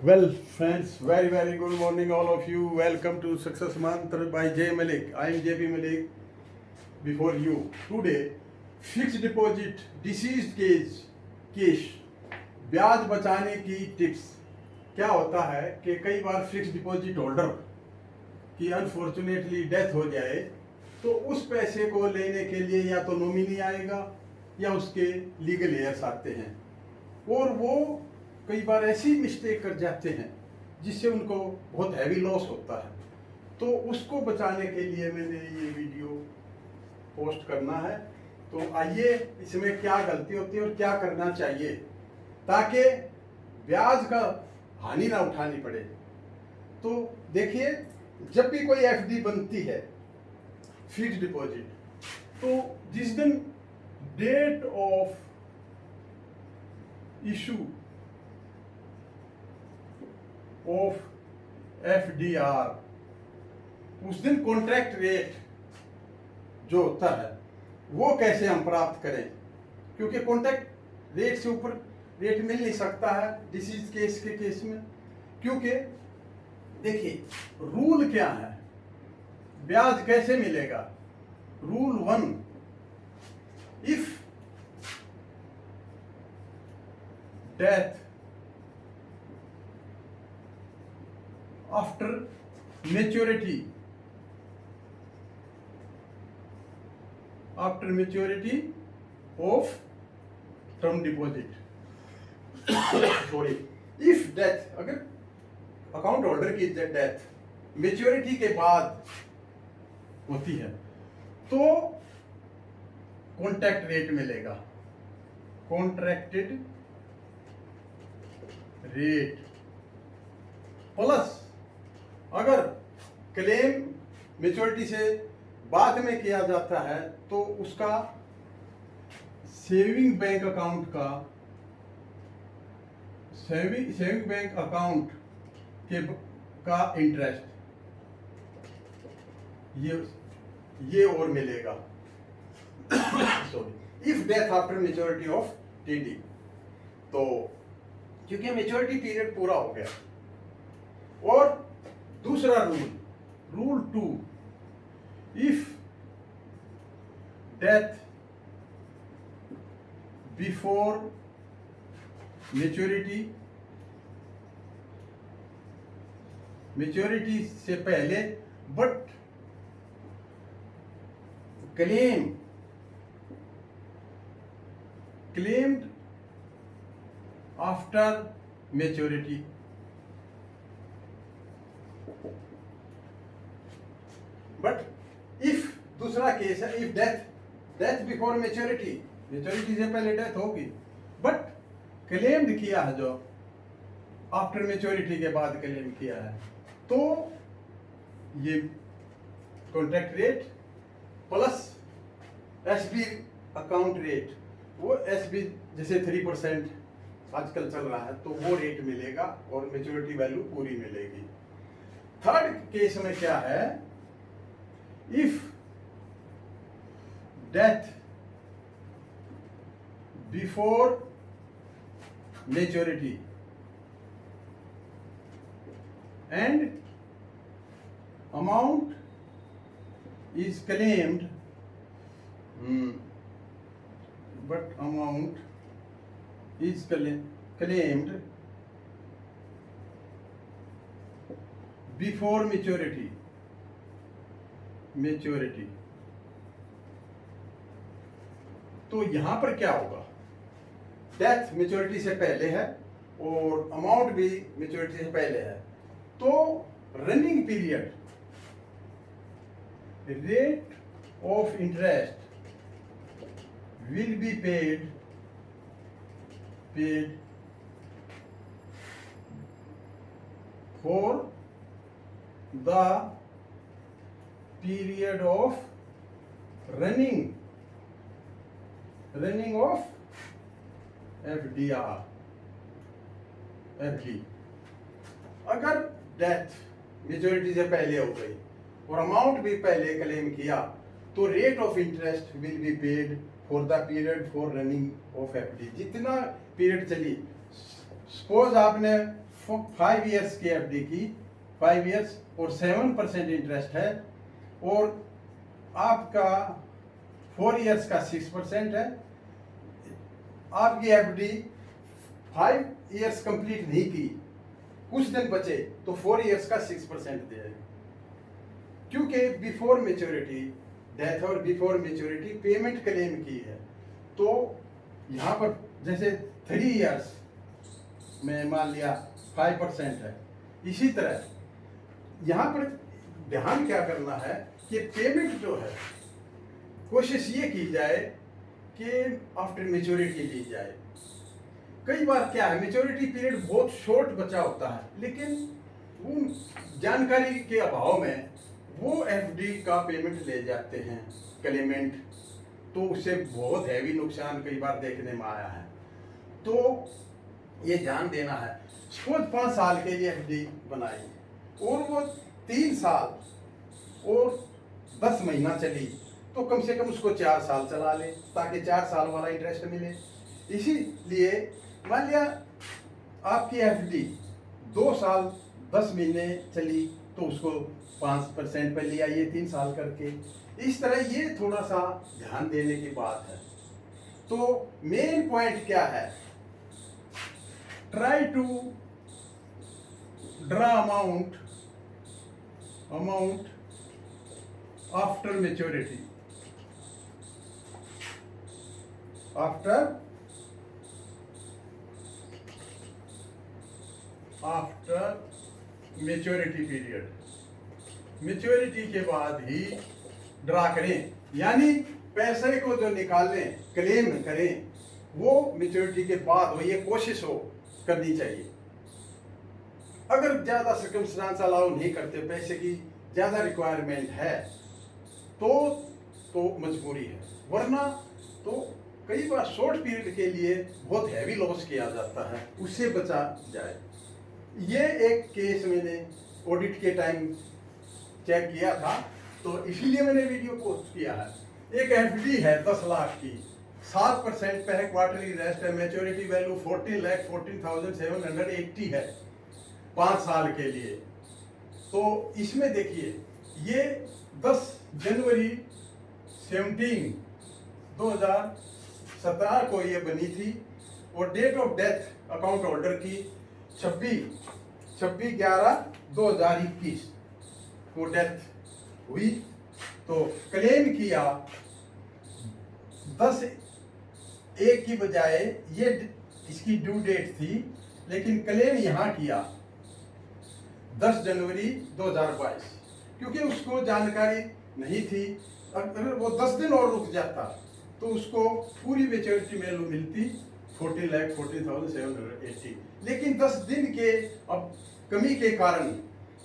Well, friends, very good morning, all of you. Welcome to Success Mantra by Jay Malik. I am JP Malik before you. Today, fixed deposit, deceased case ब्याज बचाने की tips. क्या होता है कि कई बार fix deposit holder की unfortunately death हो जाए तो उस पैसे को लेने के लिए या तो नॉमिनी आएगा या उसके लीगल हेयर्स आते हैं और वो कई बार ऐसी मिस्टेक कर जाते हैं जिससे उनको बहुत हैवी लॉस होता है। तो उसको बचाने के लिए मैंने ये वीडियो पोस्ट करना है। तो आइए इसमें क्या गलती होती है और क्या करना चाहिए ताकि ब्याज का हानि ना उठानी पड़े। तो देखिए, जब भी कोई एफडी बनती है फिक्स्ड डिपॉजिट, तो जिस दिन date of issue of FDR उस दिन कॉन्ट्रैक्ट रेट जो होता है वो कैसे हम प्राप्त करें, क्योंकि कॉन्ट्रैक्ट रेट से ऊपर रेट मिल नहीं सकता है डिसीज केस के केस में। क्योंकि देखिए रूल क्या है, ब्याज कैसे मिलेगा। Rule 1, if death after maturity of term deposit sorry, if death, अगर अकाउंट होल्डर की डेथ मेच्योरिटी के बाद होती है तो कॉन्ट्रैक्ट रेट मिलेगा, कॉन्ट्रैक्टेड रेट प्लस अगर क्लेम मेच्योरिटी से बाद में किया जाता है तो उसका सेविंग बैंक अकाउंट का इंटरेस्ट ये और मिलेगा। Sorry, if death after maturity of TD, तो क्योंकि मेच्योरिटी पीरियड पूरा हो गया। और दूसरा rule 2, if death before maturity से पहले but claimed after maturity, but if दूसरा केस है, इफ डेथ बिफोर मेच्योरिटी से पहले डेथ होगी बट क्लेम्ड किया है जो आफ्टर मेच्योरिटी के बाद क्लेम किया है, तो ये contract rate plus SB account rate, वो एसबी जैसे 3% आजकल चल रहा है तो वो रेट मिलेगा और मेच्योरिटी वैल्यू पूरी मिलेगी। थर्ड केस में क्या है, if death before maturity and amount is claimed, but amount is claimed before maturity, तो यहां पर क्या होगा, डेथ मेच्योरिटी से पहले है और अमाउंट भी मेच्योरिटी से पहले है, तो running period rate of interest will be paid for the period of running of FDR FD। अगर डेथ मेच्योरिटी से पहले हो गई और अमाउंट भी पहले क्लेम किया तो rate of interest will be paid for the period for running of FD, जितना पीरियड चली। सपोज आपने 5 ईयर्स की एफडी की 5 ईयर्स और 7% इंटरेस्ट है, और आपका 4 ईयर्स का 6% है। आपकी एफडी 5 ईयर्स कंप्लीट नहीं की, कुछ दिन बचे, तो 4 ईयर्स का 6% देगा। क्योंकि बिफोर मेच्योरिटी डेथ और बिफोर मेच्योरिटी पेमेंट क्लेम की है, तो यहाँ पर जैसे 3 ईयर्स में मान लिया 5% है, इसी तरह यहाँ पर ध्यान क्या करना है कि पेमेंट जो है कोशिश ये की जाए कि आफ्टर मेच्योरिटी ली जाए। कई बार क्या है, मेच्योरिटी पीरियड बहुत शॉर्ट बचा होता है, लेकिन उन जानकारी के अभाव में वो एफडी का पेमेंट ले जाते हैं क्लेमेंट, तो उससे बहुत हैवी नुकसान कई बार देखने में आया है। तो ये ध्यान देना है। सपोज 5 साल के लिए एफडी बनाई और वो 3 साल और 10 महीना चली, तो कम से कम उसको 4 साल चला ले, ताकि 4 साल वाला इंटरेस्ट मिले। इसीलिए मान लिया आपकी एफडी 2 साल 10 महीने चली, तो उसको 5% पे लिया, ये 3 साल करके। इस तरह ये थोड़ा सा ध्यान देने की बात है। तो मेन पॉइंट क्या है, try to draw amount after maturity, after maturity period, maturity के बाद ही ड्रा करें, यानी पैसे को जो निकालें क्लेम करें वो मेच्योरिटी के बाद हो, ये कोशिश हो करनी चाहिए। अगर ज़्यादा सर्कमस्टांस अलाउ नहीं करते, पैसे की ज़्यादा रिक्वायरमेंट है, तो मजबूरी है, वरना तो कई बार शॉर्ट पीरियड के लिए बहुत हैवी लॉस किया जाता है, उससे बचा जाए। ये एक केस मैंने ऑडिट के टाइम चेक किया था, तो इसीलिए मैंने वीडियो पोस्ट किया है। एक एफडी है 10 लाख की, 7% पे है, क्वार्टरली रेस्ट है, मैच्योरिटी वैल्यू 14,14,780 है 5 साल के लिए। तो इसमें देखिए, ये 10 जनवरी 2017 को ये बनी थी, और date of death account holder की 26/11/2021 को डेथ हुई। तो क्लेम किया 10/1 की बजाय, ये इसकी ड्यू डेट थी, लेकिन क्लेम यहाँ किया 10 जनवरी 2022, क्योंकि उसको जानकारी नहीं थी। अगर वो 10 दिन और रुक जाता तो उसको पूरी मेच्योरिटी वैल्यू मिलती 14,14,780, लेकिन 10 दिन के अब कमी के कारण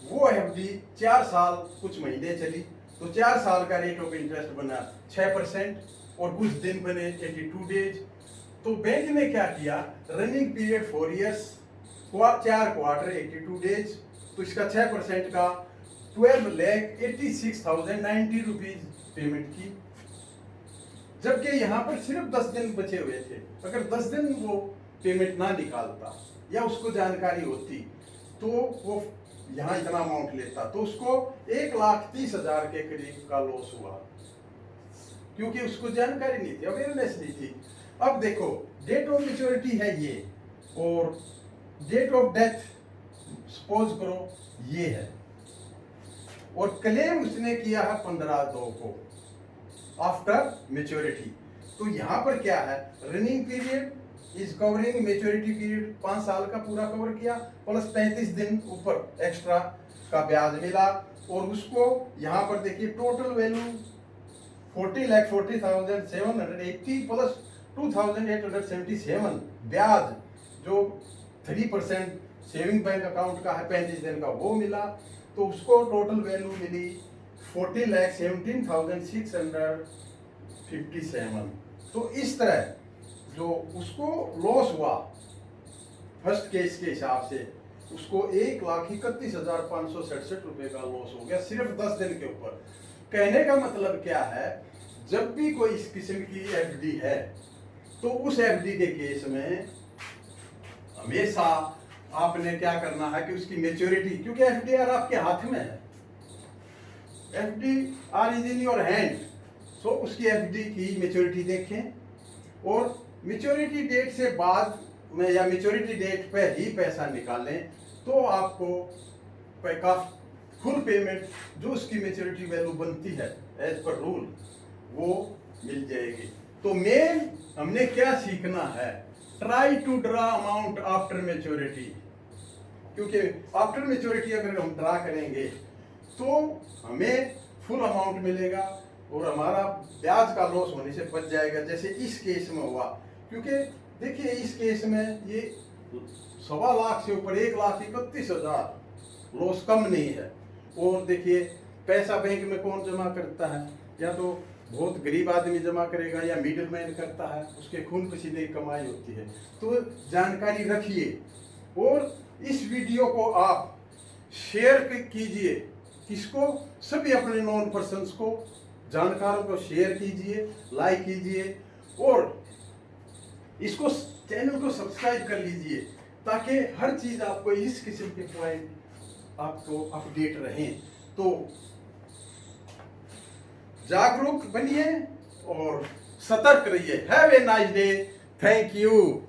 वो एफडी 4 साल कुछ महीने चली, तो 4 साल का रेट ऑफ इंटरेस्ट बना 6% और कुछ दिन बने 82 डेज। तो बैंक ने क्या किया, running period 4 years, 4 quarter 82 days, तो इसका 6% का 12,86,090 रुपीज पेमेंट की। जबकि यहाँ पर सिर्फ 10 दिन बचे हुए थे। अगर 10 दिन वो पेमेंट ना निकालता या उसको जानकारी होती, तो वो यहाँ इतना अमाउंट लेता, तो उसको 1,30,000 के करीब का लॉस हुआ, क्योंकि उसको जानकारी नहीं थी, अवेयरनेस नहीं थी। अब देखो, डेट ऑफ मेच्योरिटी है ये, और डेट ऑफ डेथ सपोज करो ये है, और क्लेम उसने किया है 15/2 को आफ्टर मेच्योरिटी। तो यहाँ पर क्या है, running period is covering maturity period, 5 साल का पूरा कवर किया, प्लस 35 दिन ऊपर एक्स्ट्रा का ब्याज मिला, और उसको यहाँ पर देखिए टोटल वैल्यू 40,40,780 प्लस 2,877 ब्याज, जो 3% सेविंग बैंक अकाउंट का है 35 दिन का, वो मिला। तो उसको टोटल वैल्यू मिली 40,17,657। तो इस तरह जो उसको लॉस हुआ फर्स्ट केस के हिसाब से, उसको 1,31,567 रुपए का लॉस हो गया सिर्फ 10 दिन के ऊपर। कहने का मतलब क्या है, जब भी कोई इस किस्म की एफडी है, तो उस एफडी के केस में हमेशा आपने क्या करना है कि उसकी मेच्योरिटी, क्योंकि एफडीआर आपके हाथ में है, FDR is in your hand. So उसकी एफडी की मेच्योरिटी देखें और मेच्योरिटी डेट से बाद में या मेच्योरिटी डेट पे ही पैसा निकालें तो आपको फुल पेमेंट जो उसकी मेच्योरिटी वैल्यू बनती है एज पर रूल वो मिल जाएगी। तो मेन हमने क्या सीखना है, try to draw amount after maturity, क्योंकि आफ्टर मेच्योरिटी अगर हम ड्रा करेंगे तो हमें फुल अमाउंट मिलेगा और हमारा ब्याज का लॉस होने से बच जाएगा, जैसे इस केस में हुआ। क्योंकि देखिए इस केस में ये 1.25 लाख से ऊपर 1,31,000 लॉस कम नहीं है। और देखिए पैसा बैंक में कौन जमा करता है, या तो बहुत गरीब आदमी जमा करेगा या मिडिल मैन करता है, उसके खून पसीने की कमाई होती है। तो जानकारी रखिए और इस वीडियो को आप शेयर कीजिए, किसको, सभी अपने नॉन पर्सन्स को, जानकारों को शेयर कीजिए, लाइक कीजिए और इसको चैनल को सब्सक्राइब कर लीजिए ताकि हर चीज़ आपको इस किस्म के पॉइंट आपको अपडेट रहें। तो जागरूक बनिए और सतर्क रहिए। Have a nice day, thank you.